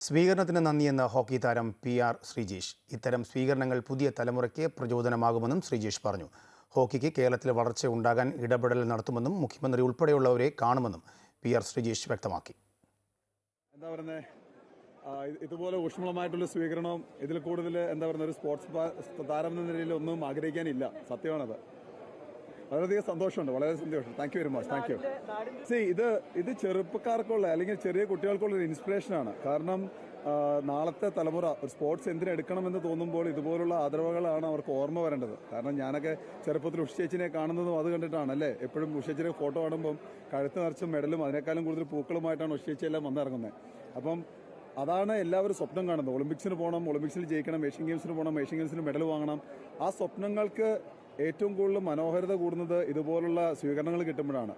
സ്വീകരണത്തിന് നന്ദിയെന്ന് hockey താരം PR Sreejesh. ഇത്തരം സ്വീകരണങ്ങൾ പുതിയ തലമുറയ്ക്ക് പ്രചോദനമാകുമെന്നും ശ്രീജേഷ് പറഞ്ഞു. ഹോക്കിക്ക് കേരളത്തിൽ വളർച്ച ഉണ്ടാകാൻ ഇടപെടൽ നടത്തുമെന്നും മുഖ്യമന്ത്രി ഉൾപ്പെടെയുള്ളവരെ കാണുമെന്നും PR ശ്രീജേഷ് വ്യക്തമാക്കി. ഇതുപോലെ ഊഷ്മളമായിട്ടുള്ള സ്വീകരണം ഇതിൽ കൂടുതൽ ഒരു സ്പോർട്സ് താരം എന്ന നിലയിൽ ഒന്നും ആഗ്രഹിക്കാനില്ല. സത്യമാണത്. വളരെയധികം സന്തോഷമുണ്ട്, വളരെ സന്തോഷം. Thank you very much. Thank you. ഇത് ചെറുപ്പക്കാർക്കുള്ള അല്ലെങ്കിൽ ചെറിയ കുട്ടികൾക്കുള്ള ഒരു ഇൻസ്പിറേഷനാണ്. കാരണം നാളത്തെ തലമുറ ഒരു സ്പോർട്സ് എന്തിനെടുക്കണമെന്ന് തോന്നുമ്പോൾ ഇതുപോലുള്ള ആദരവുകളാണ് അവർക്ക് ഓർമ്മ വരേണ്ടത്. കാരണം ഞാനൊക്കെ ചെറുപ്പത്തിൽ ഉഷ ചേച്ചിനെ കാണുന്നതും അത് കണ്ടിട്ടാണ് അല്ലേ. എപ്പോഴും ഉഷ ചേച്ചിയുടെ ഫോട്ടോ കാണുമ്പം കഴുത്ത് നിറച്ചും മെഡലും അതിനേക്കാളും കൂടുതൽ പൂക്കളുമായിട്ടാണ് ഉഷ ചേച്ചി എല്ലാം വന്നിറങ്ങുന്നത്. അപ്പം അതാണ് എല്ലാവരും സ്വപ്നം കാണുന്നത്. ഒളിമ്പിക്സിന് പോകണം, ഒളിമ്പിക്സിൽ ജയിക്കണം, ഏഷ്യൻ ഗെയിംസിന് പോകണം, ഏഷ്യൻ ഗെയിംസിന് മെഡൽ വാങ്ങണം. ആ സ്വപ്നങ്ങൾക്ക് ഏറ്റവും കൂടുതൽ മനോഹരത കൂടുന്നത് ഇതുപോലുള്ള സ്വീകരണങ്ങൾ കിട്ടുമ്പോഴാണ്.